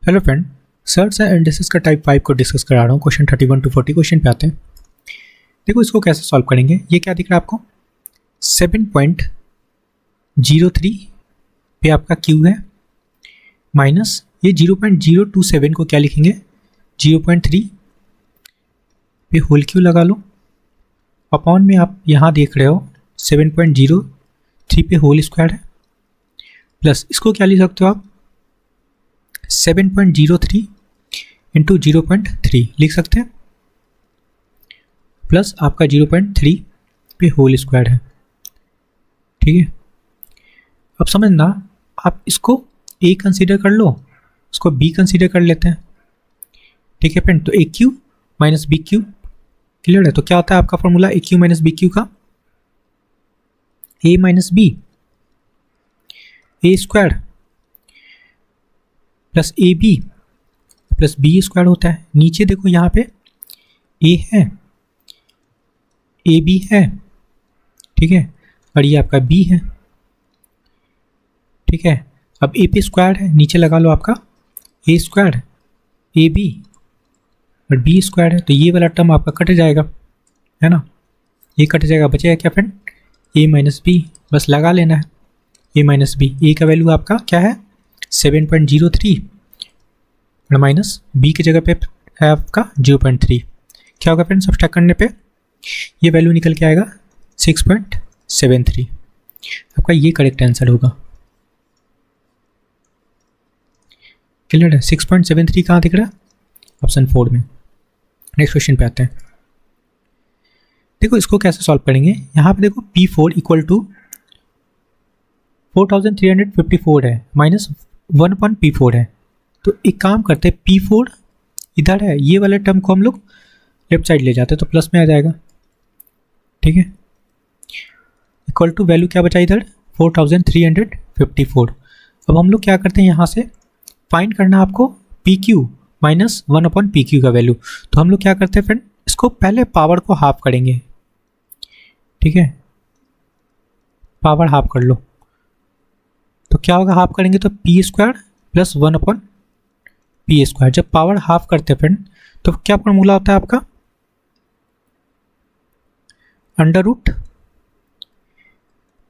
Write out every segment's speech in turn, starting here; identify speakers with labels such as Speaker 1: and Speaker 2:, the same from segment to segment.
Speaker 1: Hello friend, search and indices का type 5 को discuss करा रहा हूँ। क्वेश्चन 31 to 40 क्वेश्चन पे आते हैं। देखो इसको कैसे सॉल्व करेंगे। ये क्या दिख रहा है आपको, 7.03 पे आपका क्यू है, माइनस ये 0.027 को क्या लिखेंगे, 0.3 पे होल क्यू लगा लो, अपॉन में आप यहाँ देख रहे हो 7.03 पे होल स्क्वायर है, प्लस इसको क्या लिख सकते हो आप 7.03 इंटू 0.3 लिख सकते हैं, प्लस आपका 0.3 पे होल स्क्वायर है। ठीक है, अब समझना, आप इसको ए कंसीडर कर लो, इसको बी कंसीडर कर लेते हैं। ठीक है फ्रेंड, तो A Q minus B Q clear है। तो क्या होता है आपका formula A Q minus B Q का, A minus B A square plus A B plus B square होता है। नीचे देखो यहाँ पे ए है, ए बी है, ठीक है, और ये आपका बी है। ठीक है, अब ए पे स्क्वायर है, नीचे लगा लो आपका ए स्क्वायर ए बी और बी स्क्वायर है, तो ये वाला टर्म आपका कट जाएगा, है ना, ये कट जाएगा, बचेगा क्या फ्रेंड, ए माइनस बी, बस लगा लेना है ए माइनस बी। ए का वैल्यू आपका क्या है 7.03 और माइनस बी की जगह पे है आपका 0.3। क्या होगा फ्रेंड, सब्सट्रैक्ट करने पे ये वैल्यू निकल के आएगा 6.73। आपका ये करेक्ट आंसर होगा। क्लियर है, 6.73 कहाँ दिख रहा है, ऑप्शन 4 में। नेक्स्ट क्वेश्चन पे आते हैं। देखो इसको कैसे सॉल्व करेंगे। यहाँ पे देखो P4 इक्वल टू 4354 है, माइनस 1/P4 है। तो एक काम करते हैं, P4 इधर है, ये वाले टर्म को हम लोग लेफ्ट साइड ले जाते हैं तो प्लस में आ जाएगा। ठीक है, इक्वल टू वैल्यू क्या बचा इधर 4354। अब हम लोग क्या करते हैं, यहाँ से फाइंड करना आपको PQ माइनस 1/PQ का वैल्यू। तो हम लोग क्या करते हैं फ्रेंड, इसको पहले पावर को हाफ करेंगे। ठीक है, पावर हाफ कर लो, तो क्या होगा, हाफ करेंगे तो P square plus 1/P square. जब पावर हाफ करते हैं फ्रेंड तो क्या फॉर्मूला होता है आपका, अंडर रूट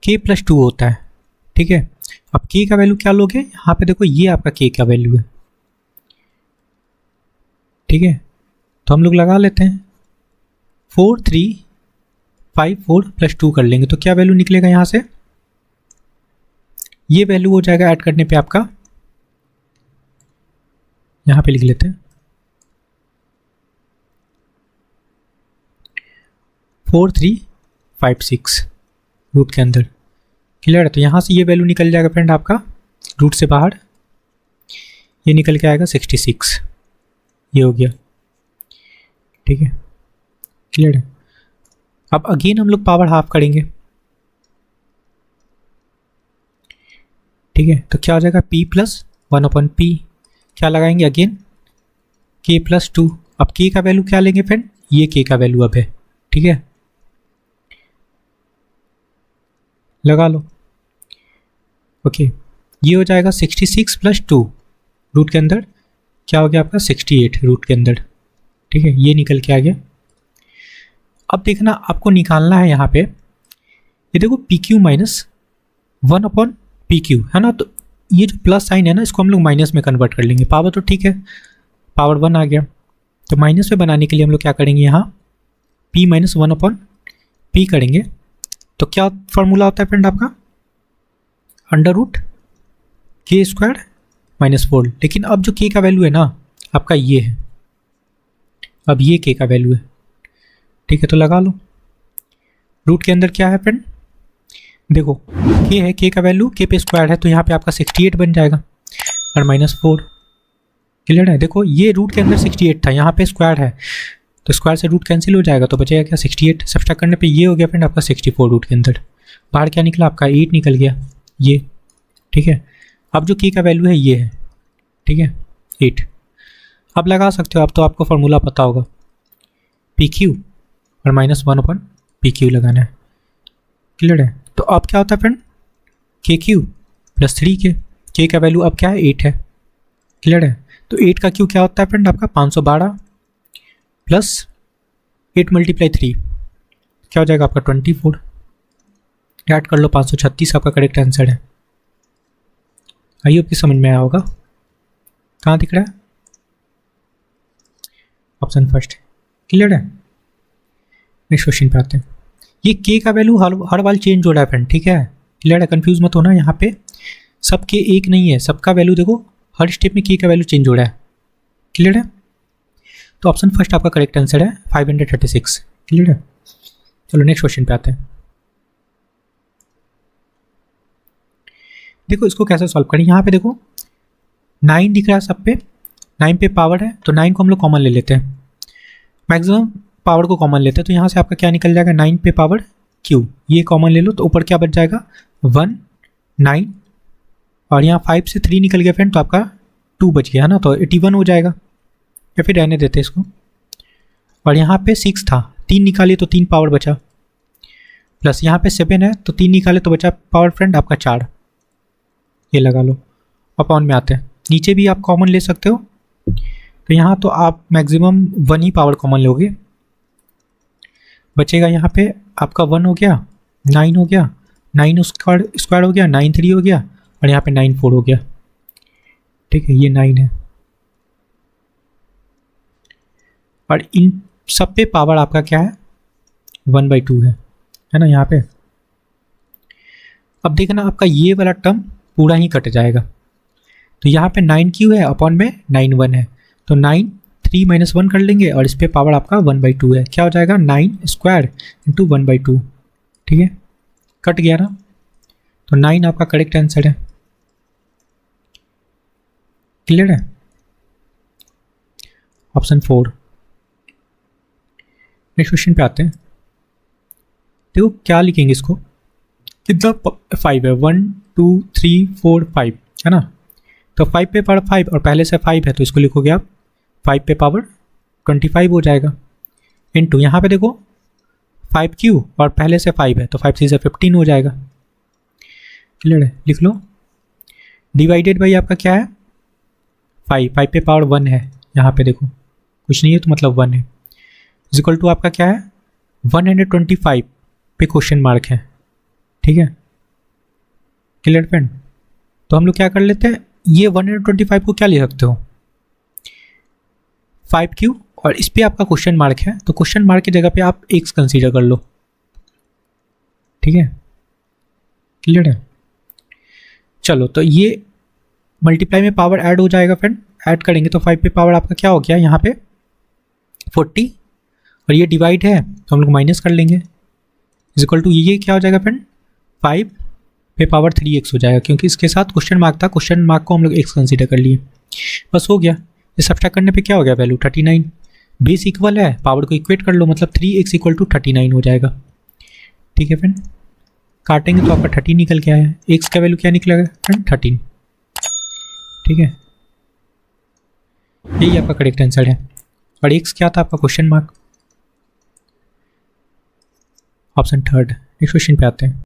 Speaker 1: K प्लस 2 होता है। ठीक है, अब K का वैल्यू क्या लोगे, यहाँ पे देखो ये आपका K का वैल्यू है। ठीक है, तो हम लोग लगा लेते हैं 4354 प्लस 2 कर लेंगे, तो क्या वैल्यू निकलेगा यहाँ से, ये वैल्यू हो जाएगा ऐड करने पे आपका, यहाँ पे लिख लेते हैं 4356 रूट के अंदर। क्लियर है, तो यहाँ से ये वैल्यू निकल जाएगा फ्रेंड आपका रूट से बाहर, ये निकल के आएगा 66, ये हो गया। ठीक है, क्लियर है। अब अगेन हम लोग पावर हाफ करेंगे। ठीक है, तो क्या हो जाएगा P प्लस 1/P, क्या लगाएंगे अगेन K प्लस 2। अब K का वैल्यू क्या लेंगे फ्रेंड, ये K का वैल्यू अब है। ठीक है, लगा लो। ओके, ये हो जाएगा 66 प्लस 2 रूट के अंदर, क्या हो गया आपका 68 रूट के अंदर। ठीक है, ये निकल के आ गया। अब देखना आपको निकालना है यहाँ पे, ये देखो PQ माइनस 1/PQ है ना, तो ये जो प्लस साइन है ना, इसको हम लोग माइनस में कन्वर्ट कर लेंगे। पावर तो ठीक है, पावर 1 आ गया, तो माइनस में बनाने के लिए हम लोग क्या करेंगे, यहाँ P माइनस 1/P करेंगे। तो क्या फॉर्मूला होता है फ्रेंड आपका, under root K square minus 4। लेकिन अब जो K का वैल्यू है ना आपका ये है, अब ये K का वैल्यू है। ठीक है, तो लगा लो, रूट के अंदर क्या है फ्रेंड, देखो K है, K का वैल्यू K पे स्क्वायर है, तो यहाँ पे आपका 68 बन जाएगा और माइनस 4। क्लियर है, देखो ये रूट के अंदर 68 था, यहाँ पे स्क्वायर है, तो स्क्वायर से रूट कैंसिल हो जाएगा, तो बचेगा क्या 68। सब्सट्रैक्ट करने पे ये हो गया फ्रेंड आपका 64 रूट के अंदर। बाहर क्या निकला आपका 8 निकल गया ये। ठीक है, अब जो K का वैल्यू है ये है, ठीक है 8। अब लगा सकते हो आप, तो आपको फॉर्मूला पता होगा PQ और माइनस 1/PQ लगाना है। क्लियर है, तो अब क्या होता है friend, KQ plus 3K, K का वैल्यू अब क्या है 8 है। क्लियर है, तो 8 का क्यू क्या होता है फ्रेंड आपका 512 प्लस 8 × 3 क्या हो जाएगा आपका 24। ऐड कर लो 536 आपका करेक्ट आंसर है। आइए आपकी समझ में आया होगा। कहाँ दिख रहा है? Option first. क्लियर है? नेक्स्ट क्वेश्चन पे आते हैं। ये के का वैल्यू हर बार चेंज हो रहा है फ्रेंड, ठीक है? क्लियर है? कंफ्यूज मत होना, यहाँ पे सब के एक नहीं है, सबका वैल्यू देखो हर स्टेप में के का वैल्यू चेंज हो रहा है। क्लियर है? तो ऑप्शन फर्स्ट आपका करेक्ट आंसर है 536। क्लियर है? चलो नेक्स्ट क्वेश्चन पे आते हैं। देखो इसको कैसे सॉल्व करें। यहाँ पे देखो 9 दिख रहा है सब पे, 9 पे पावर है तो 9 को हम लोग कॉमन ले लेते हैं, मैक्सिमम पावर को कॉमन लेते हैं। तो यहाँ से आपका क्या निकल जाएगा 9 पे पावर क्यू, ये कॉमन ले लो तो ऊपर क्या बच जाएगा 1 9, और यहाँ 5 से 3 निकल गया फ्रेंड तो आपका 2 बच गया है ना, तो 81 हो जाएगा, या फिर रहने देते इसको। और यहाँ पे 6 था, 3 निकाले तो 3 पावर बचा, प्लस यहाँ पे 7 है तो 3 निकाले तो बचा पावर फ्रेंड आपका 4, ये लगा लो। अपॉन में आते हैं, नीचे भी आप कॉमन ले सकते हो, तो यहाँ तो आप मैक्सिमम 1 ही पावर कॉमन लोगे, बचेगा यहाँ पे आपका 1 हो गया, 9 हो गया, 9 स्क्वायर हो गया, 9 3 हो गया, और यहाँ पे 9 4 हो गया। ठीक है, ये 9 है, और इन सब पे पावर आपका क्या है 1/2 है ना यहाँ पे। अब देखना आपका ये वाला टर्म पूरा ही कट जाएगा, तो यहाँ पे 9 क्यू है, अपॉन में 9 1 है, तो 9 3 - 1 कर लेंगे, और इस पे पावर आपका 1/2 है, क्या हो जाएगा 9 स्क्वायर इंटू 1/2। ठीक है, कट गया ना, तो 9 आपका करेक्ट आंसर है। क्लियर है? ऑप्शन 4। नेक्स्ट क्वेश्चन पे आते हैं। देखो क्या लिखेंगे इसको, कितना 5 है, 1 2 3 4 5 है ना, तो 5 पे पावर 5 और पहले से 5 है तो इसको लिखोगे आप 5 पे पावर 25 हो जाएगा, इनटू यहाँ पे देखो 5 क्यू और पहले से 5 है तो 5 3 से 15 हो जाएगा। क्लियर है? लिख लो, डिवाइडेड बाई आपका क्या है 5 पे पावर 1 है, यहाँ पे देखो कुछ नहीं है तो मतलब 1 है, इज इक्वल टू आपका क्या है 125 पे क्वेश्चन मार्क है। ठीक है, क्लियर फ्रेंड? तो हम लोग क्या कर लेते हैं, ये 125 को क्या ले सकते हो 5 क्यू, और इस पे आपका क्वेश्चन मार्क है तो क्वेश्चन मार्क की जगह पे आप x कंसीडर कर लो। ठीक है, क्लियर है? चलो, तो ये मल्टीप्लाई में पावर ऐड हो जाएगा फ्रेंड, ऐड करेंगे तो 5 पे पावर आपका क्या हो गया यहाँ पे 40, और ये डिवाइड है तो हम लोग माइनस कर लेंगे, इज इक्वल टू ये क्या हो जाएगा फ्रेंड 5 पे पावर 3x हो जाएगा, क्योंकि इसके साथ क्वेश्चन मार्क था, क्वेश्चन मार्क को हम लोग x कंसीडर कर लिए, बस हो गया। ये सब्ट्रैक्ट करने पे क्या हो गया वैल्यू 39, बेस इक्वल है, पावर को इक्वेट कर लो, मतलब 3x = 39 हो जाएगा। ठीक है फ्रेंड, काटेंगे तो आपका 30 निकल के आया है, x का वैल्यू क्या निकलेगा फ्रेंड 13। ठीक है, यही आपका करेक्ट आंसर है, और x क्या था आपका question mark. Option 3। Next question पे आते हैं।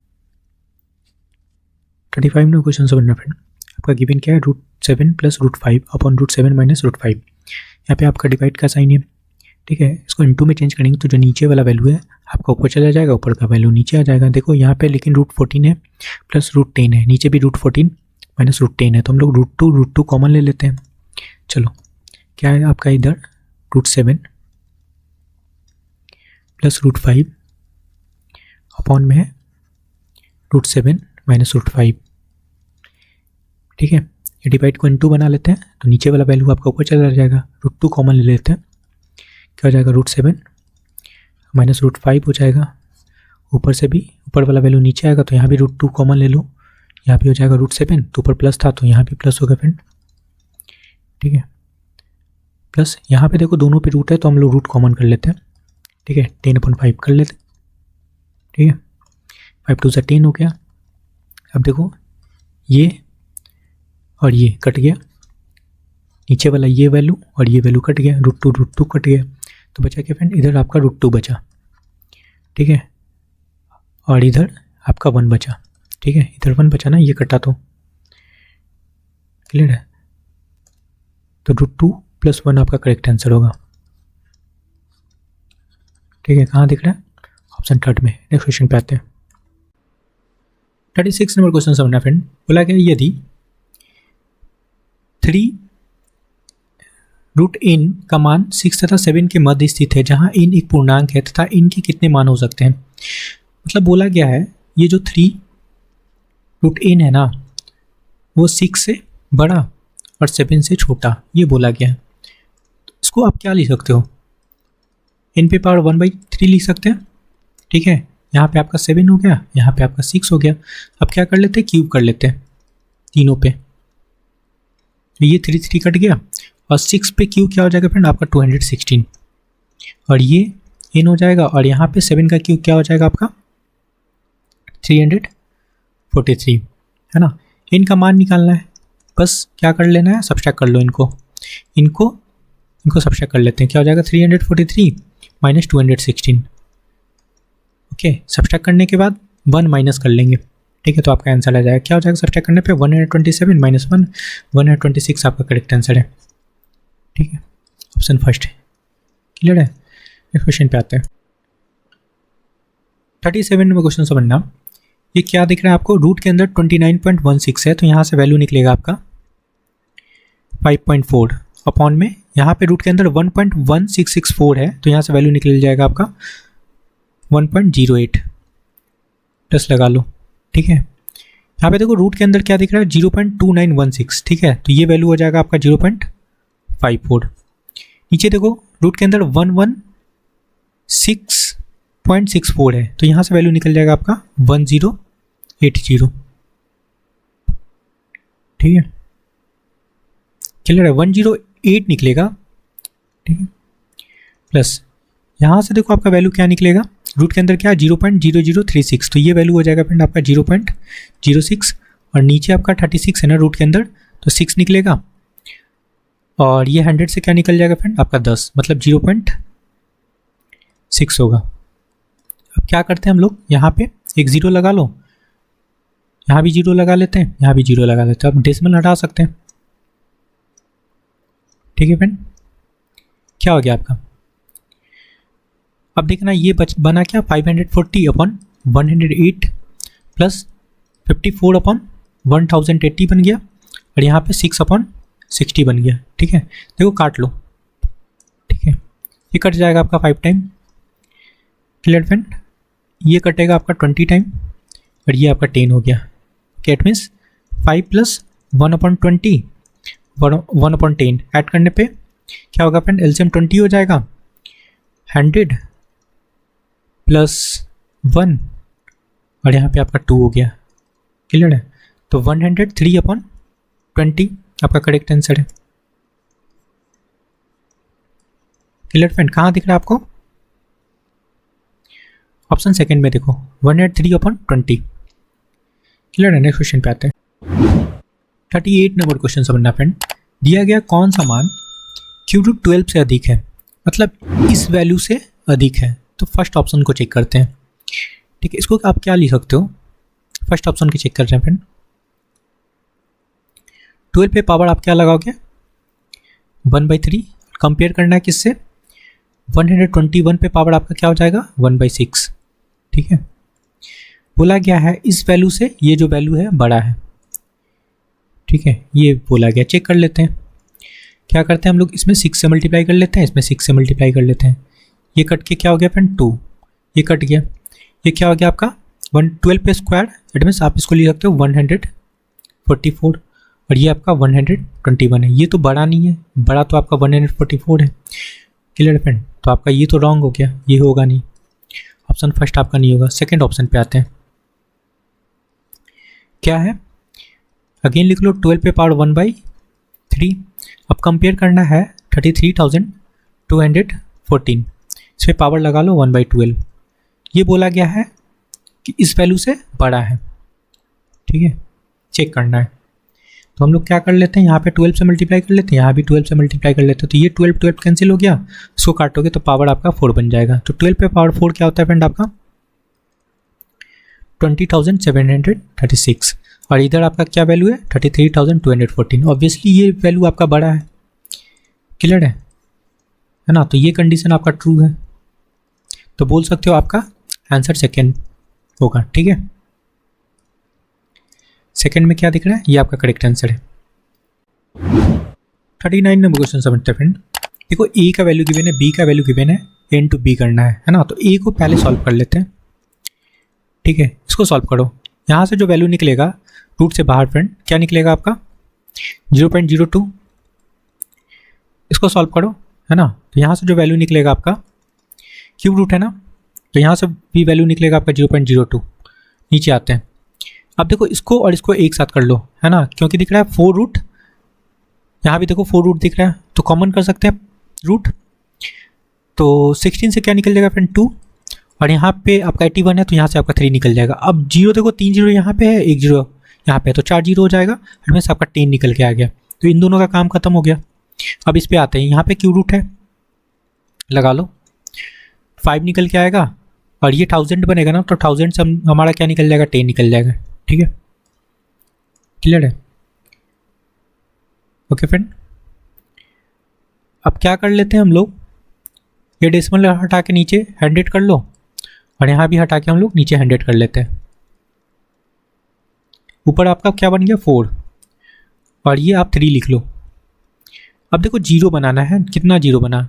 Speaker 1: 35 में क्वेश्चन समझना फ्रेंड, आपका गिवन क्या है √7 + √5 अपॉन √7 - √5। यहाँ पे आपका डिवाइड का साइन है। ठीक है, इसको इनटू में चेंज करेंगे तो जो नीचे वाला वैल्यू है आपका ऊपर चला जाएगा, ऊपर का वैल्यू नीचे आ जाएगा। देखो यहाँ पे लेकिन √14 है प्लस √10 है, नीचे भी √14 - √10 है, तो हम लोग √2 कॉमन ले लेते हैं। चलो, क्या है आपका इधर √7 + √5 अपॉन में है √7 - √5। ठीक है, ये डिवाइड को इनटू बना लेते हैं तो नीचे वाला वैल्यू आपका ऊपर चला जाएगा, √2 कॉमन ले लेते हैं, क्या हो जाएगा √7 - √5 हो जाएगा। ऊपर से भी ऊपर वाला वैल्यू नीचे आएगा तो यहाँ भी √2 कॉमन ले लो, यहाँ भी हो जाएगा √7, तो ऊपर प्लस था तो यहाँ भी प्लस होगा फ्रेंड। ठीक है, प्लस यहाँ पे देखो दोनों पे रूट है तो हम लोग रूट कॉमन कर लेते हैं। ठीक है, 10/5 कर लेते हैं। ठीक है, 5 2 10 हो गया। अब देखो ये और ये कट गया, नीचे वाला ये वैल्यू और ये वैल्यू कट गया, √2 कट गया, तो बचा क्या फ्रेंड इधर आपका √2 बचा। ठीक है, और इधर आपका 1 बचा। ठीक है, इधर 1 बचा ना, ये कटा तो। क्लियर है? तो √2 + 1 आपका करेक्ट आंसर होगा। ठीक है, कहाँ दिख रहा है? ऑप्शन थर्ड में। नेक्स्ट क्वेश्चन पे आते हैं। 36 नंबर क्वेश्चन समझना फ्रेंड। बोला गया यदि 3√n का मान 6 तथा 7 के मध्य स्थित है, जहां n एक पूर्णांक है तथा n के कितने मान हो सकते हैं। मतलब बोला गया है ये जो 3√n है ना, वो 6 से बड़ा और 7 से छोटा, ये बोला गया है। तो इसको आप क्या लिख सकते हो? n पे पावर 1/3 लिख सकते हैं। ठीक है, यहाँ पे आपका 7 हो गया, यहाँ पे आपका 6 हो गया। अब क्या कर लेते हैं, क्यूब कर लेते हैं तीनों पे। ये 3 कट गया और 6 पे क्यूब क्या हो जाएगा फ्रेंड आपका 216, और ये n हो जाएगा, और यहाँ पे 7 का क्यूब क्या हो जाएगा आपका 343, है ना। n का मान निकालना है, बस क्या कर लेना है, सब्सट्रैक्ट कर लो इनको सब्सट्रैक्ट कर लेते हैं। क्या हो जाएगा 343 - 216। ओके, सब्सट्रैक्ट करने के बाद 1 माइनस कर लेंगे। ठीक है, तो आपका आंसर आ जाएगा। क्या हो जाएगा सब्सट्रैक्ट करने पे 127 - 1 126 आपका करेक्ट आंसर है। ठीक है, ऑप्शन फर्स्ट है। क्लियर है? नेक्स्ट क्वेश्चन पे आते हैं। 37 नंबर क्वेश्चन समझना। ये क्या दिख रहा है आपको? रूट के अंदर 29.16 है, तो यहाँ से वैल्यू निकलेगा आपका 5.4 अपॉन में, यहाँ पे रूट के अंदर 1.1664 है, तो यहाँ से वैल्यू निकल जाएगा आपका 1.08 प्लस लगा लो। ठीक है, यहाँ पे देखो रूट के अंदर क्या दिख रहा है 0.2916। ठीक है, तो ये वैल्यू हो जाएगा आपका 0.54। नीचे देखो रूट के अंदर 116.64 है, तो यहाँ से वैल्यू निकल जाएगा आपका 1080। ठीक है, क्लियर है? 108 निकलेगा। ठीक है, प्लस यहाँ से देखो आपका वैल्यू क्या निकलेगा, रूट के अंदर क्या है 0.0036, तो ये वैल्यू हो जाएगा फ्रेंड आपका 0.06, और नीचे आपका 36 है ना रूट के अंदर, तो 6 निकलेगा, और ये 100 से क्या निकल जाएगा फ्रेंड आपका 10, मतलब 0.6 होगा। अब क्या करते हैं हम लोग, यहाँ पे एक ज़ीरो लगा लो, यहाँ भी जीरो लगा लेते हैं, यहाँ भी जीरो लगा लेते हैं। अब डेसिमल हटा सकते हैं। ठीक है फ्रेंड, क्या हो गया आपका? अब देखना ये बना क्या 540/108 प्लस 54/1080 बन गया, और यहाँ पे 6/60 बन गया। ठीक है, देखो काट लो। ठीक है, ये कट जाएगा आपका 5 टाइम। Clear friend? ये कटेगा आपका 20 टाइम, और ये आपका 10 हो गया। इट मीन्स 5 + 1/20 1/10 ऐड करने पे क्या होगा फ्रेंड, एलसीएम 20 हो जाएगा, 100 + 1, और यहाँ पे आपका 2 हो गया। क्लियर है? तो 103/20 आपका करेक्ट आंसर है। Clear friend? कहाँ दिख रहा है आपको? ऑप्शन सेकंड में देखो 103/20। क्लियर है? नेक्स्ट क्वेश्चन पे आते हैं। 38 नंबर क्वेश्चन समझना फ्रेंड। दिया गया कौन सा मान q√12 से अधिक है, मतलब इस वैल्यू से अधिक है, तो फर्स्ट ऑप्शन को चेक करते हैं। ठीक है, इसको आप क्या लिख सकते हो, फर्स्ट ऑप्शन की चेक कर रहे हैं फ्रेंड। 12 पे पावर आप क्या लगाओगे 1/3, कंपेयर करना है किससे 121 पे पावर आपका क्या हो जाएगा 1/6। ठीक है, बोला गया है इस वैल्यू से ये जो वैल्यू है बड़ा है। ठीक है, ये बोला गया, चेक कर लेते हैं। क्या करते हैं हम लोग, इसमें 6 से मल्टीप्लाई कर लेते हैं, इसमें 6 से मल्टीप्लाई कर लेते हैं। ये कट के क्या हो गया फ्रेंड 2, ये कट गया, ये क्या हो गया आपका 112 पे स्क्वायर, इट मीन्स आप इसको लिख सकते हो 144, और ये आपका 121 है। ये तो बड़ा नहीं है, बड़ा तो आपका 144 है। Clear friend? तो आपका ये तो रॉन्ग हो गया, ये होगा नहीं, ऑप्शन फर्स्ट आपका नहीं होगा। सेकेंड ऑप्शन पे आते हैं, क्या है अगेन लिख लो 12 पे पावर 1/3। अब कंपेयर करना है 33,214, इस पर पावर लगा लो 1/12। ये बोला गया है कि इस वैल्यू से बड़ा है। ठीक है, चेक करना है, तो हम लोग क्या कर लेते हैं, यहाँ पे 12 से मल्टीप्लाई कर लेते हैं, यहाँ भी 12 से मल्टीप्लाई कर लेते हैं, तो ये 12 कैंसिल हो गया, इसको काटोगे तो पावर आपका 4 बन जाएगा। तो 12 पे पावर 4 क्या होता है फ्रेंड आपका 20,736, और इधर आपका क्या वैल्यू है 33,214। ऑब्वियसली ये वैल्यू आपका बड़ा है, क्लियर है ना। तो ये कंडीशन आपका ट्रू है, तो बोल सकते हो आपका आंसर सेकेंड होगा। ठीक है, सेकेंड में क्या दिख रहा है, ये आपका करेक्ट आंसर है। 39 नंबर क्वेश्चन समझते हैं फ्रेंड। देखो ए का वैल्यू गिवन है, बी का वैल्यू गिवन है, एन टू बी करना है ना। तो ए को पहले सॉल्व कर लेते हैं। ठीक है, इसको सॉल्व करो। यहाँ से जो वैल्यू निकलेगा रूट से बाहर फ्रेंड, क्या निकलेगा आपका 0.02। इसको सॉल्व करो है ना। तो यहाँ से जो वैल्यू निकलेगा आपका क्यूब रूट है ना, तो यहाँ से भी वैल्यू निकलेगा आपका 0.02। नीचे आते हैं। अब देखो इसको और इसको एक साथ कर लो है ना, क्योंकि दिख रहा है 4 रूट, यहाँ भी देखो 4 रूट दिख रहा है, तो कॉमन कर सकते हैं रूट। तो 16 से क्या निकल जाएगा फ्रेंड 2, और यहाँ पे आपका 81 है तो यहाँ से आपका 3 निकल जाएगा। अब जीरो देखो 3 जीरो यहाँ पे है, 1 जीरो यहाँ पे है, तो 4 जीरो हो जाएगा, और में से आपका 10 निकल के आ गया। तो इन दोनों का काम खत्म हो गया। अब इस पे आते हैं, यहाँ पे क्यू रूट है, लगा लो, 5 निकल के आएगा, और ये 1000 बनेगा ना, तो 1000 से हमारा क्या निकल जाएगा 10 निकल जाएगा। ठीक है, क्लियर है। ओके फ्रेंड, अब क्या कर लेते हैं हम लोग, ये डेसिमल हटा के नीचे 100 कर लो, और यहाँ भी हटा के हम लोग नीचे 100 कर लेते हैं। ऊपर आपका क्या बन गया 4, और ये आप 3 लिख लो। अब देखो जीरो बनाना है, कितना जीरो बना,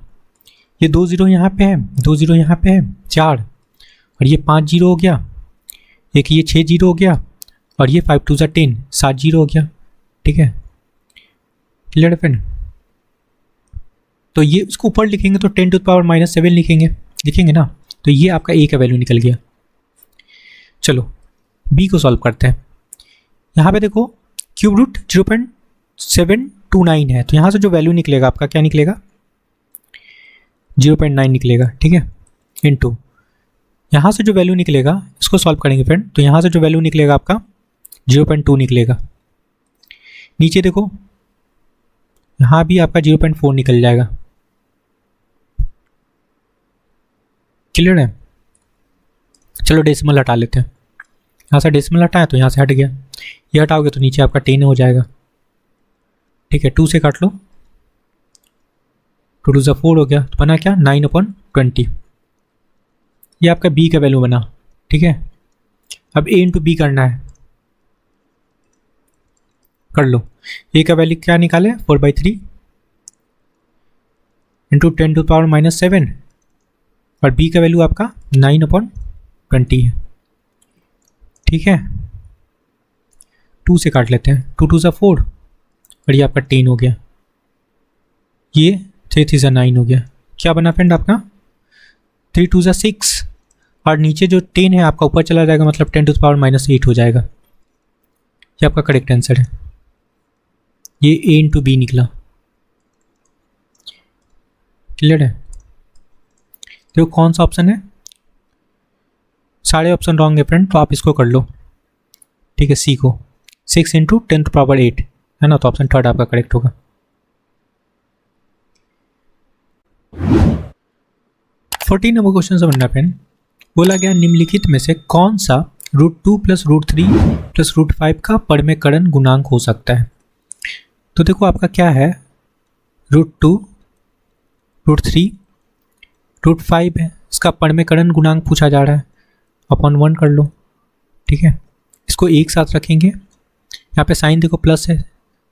Speaker 1: ये 2 जीरो यहाँ पे है, 2 जीरो यहाँ पे है, 4, और ये 5 जीरो हो गया, एक ये 6 जीरो हो गया, और ये 5 2 10, 7 जीरो हो गया। ठीक है, क्लियर है फ्रेंड। तो ये इसको ऊपर लिखेंगे तो 10 टू द पावर -7 लिखेंगे ना। तो ये आपका ए का वैल्यू निकल गया। चलो बी को सॉल्व करते हैं। यहाँ पे देखो क्यूब रूट 0.729 है, तो यहाँ से जो वैल्यू निकलेगा आपका क्या निकलेगा 0.9 निकलेगा। ठीक है, इनटू यहाँ से जो वैल्यू निकलेगा, इसको सॉल्व करेंगे फ्रेंड, तो यहाँ से जो वैल्यू निकलेगा आपका 0.2 निकलेगा। नीचे देखो यहाँ भी आपका 0.4 निकल जाएगा। क्लियर है। चलो डेसिमल हटा लेते हैं, यहाँ से डेसिमल हटाए तो यहाँ से हट गया, ये हटाओगे तो नीचे आपका 10 हो जाएगा। ठीक है, 2 से काट लो, 2 2 4 हो गया, तो बना क्या 9/20। ये आपका बी का वैल्यू बना। ठीक है, अब ए इंटू बी करना है, कर लो। ए का वैल्यू क्या निकाले 4/3 इंटू 10 टू पावर -7, और बी का वैल्यू आपका 9/20 है। ठीक है, 2 से काट लेते हैं, 2 2 4, और ये आपका 10 हो गया, ये 3 3 9 हो गया। क्या बना फ्रेंड आपका 3 2 6, और नीचे जो 10 है आपका ऊपर चला जाएगा, मतलब 10 टू पावर -8 हो जाएगा। ये आपका करेक्ट आंसर है। ये ए इंटू बी निकला। क्लियर है। देखो कौन सा ऑप्शन है, सारे ऑप्शन रॉन्ग है फ्रेंड, तो आप इसको कर लो। ठीक है, सी को 6 इंटू 10 टू पावर 8 है ना, तो ऑप्शन थर्ड आपका करेक्ट होगा। 14 नंबर क्वेश्चन समझना फ्रेंड। बोला गया निम्नलिखित में से कौन सा √2 + √3 + √5 का परमेकरण गुणांक हो सकता है। तो देखो आपका क्या है √2 √3 √5 है, इसका परमेकरण गुणांक पूछा जा रहा है, अपॉन 1 कर लो। ठीक है, इसको एक साथ रखेंगे, यहाँ पे साइन देखो प्लस है,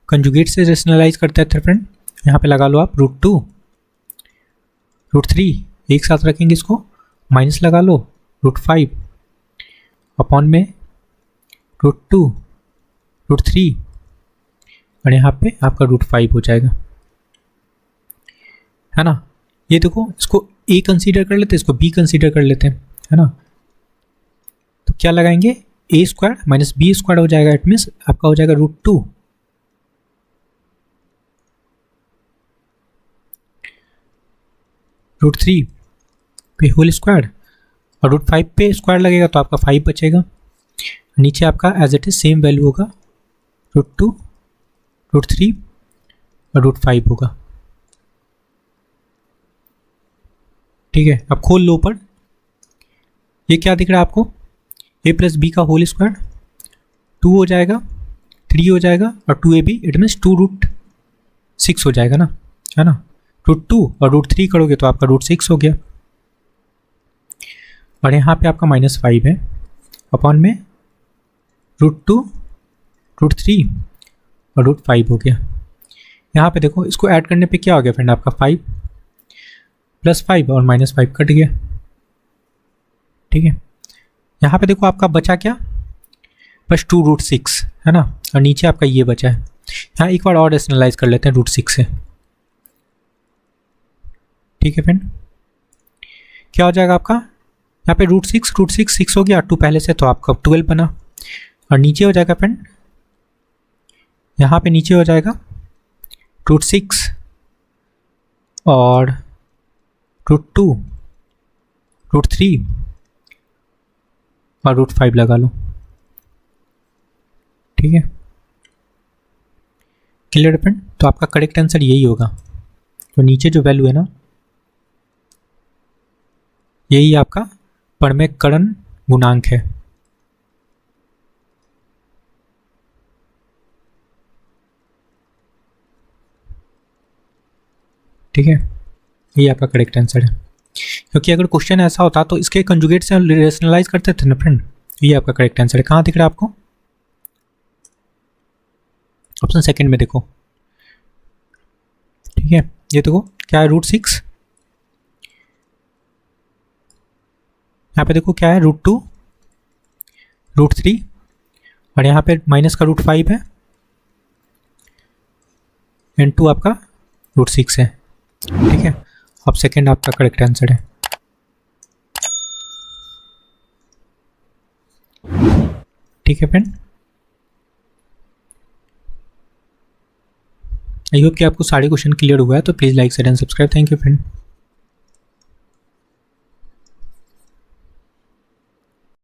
Speaker 1: कंजुगेट से रेशनलाइज करते हैं फ्रेंड, यहाँ पे लगा लो आप √2 √3, एक साथ रखेंगे इसको, माइनस लगा लो √5 अपॉन में √2 √3, और यहाँ पे आपका √5 हो जाएगा, है ना। ये देखो इसको ए कंसीडर कर लेते हैं, इसको बी कंसीडर कर लेते हैं, है ना। तो क्या लगाएंगे a² - b² हो जाएगा, इट मीन्स आपका हो जाएगा √2 √3 पे होल स्क्वायर, और √5 पे स्क्वायर लगेगा तो आपका 5 बचेगा। नीचे आपका as it is same value होगा, √2 √3 और √5 होगा। ठीक है, अब खोल लो ऊपर, ये क्या दिख रहा है आपको a + b का होल स्क्वायर, 2 हो जाएगा, 3 हो जाएगा, और 2ab, इट मीन्स 2√6 हो जाएगा ना, है ना। √2 और √3 करोगे तो आपका √6 हो गया, और यहाँ पे आपका -5 है अपॉन में √2 √3 और √5 हो गया। यहाँ पे देखो इसको ऐड करने पे क्या हो गया फ्रेंड, आपका 5 + 5 और -5 कट गया। ठीक है, यहाँ पे देखो आपका बचा क्या, बस 2 √6 है ना, और नीचे आपका ये बचा है। यहाँ एक बार और रेशनलाइज कर लेते हैं √6 से। ठीक है फ्रेंड, क्या हो जाएगा आपका, यहाँ पे √6 6 हो गया, 2 पहले से तो आपका 12 बना, और नीचे हो जाएगा फ्रेंड, यहाँ पे नीचे हो जाएगा √6 और √2 √3 और √5 लगा लो। ठीक है, क्लियर फ्रेंड, तो आपका करेक्ट आंसर यही होगा। तो नीचे जो वैल्यू है ना, यही आपका परमेकरण गुणांक है। ठीक है, ये आपका करेक्ट आंसर है, क्योंकि अगर क्वेश्चन ऐसा होता तो इसके कंजुगेट से रेशनलाइज करते थे ना फ्रेंड। ये आपका करेक्ट आंसर है। कहाँ दिख रहा है आपको, ऑप्शन सेकंड में देखो। ठीक है, ये देखो क्या है, √6, यहाँ पे देखो क्या है, √2 √3, और यहाँ पे माइनस का √5 है, एंड 2 आपका √6 है। ठीक है, अब सेकंड आपका करेक्ट आंसर है। ठीक है फ्रेंड, आई होप कि आपको सारे क्वेश्चन क्लियर हुआ है। तो please like share and subscribe. Thank you friend.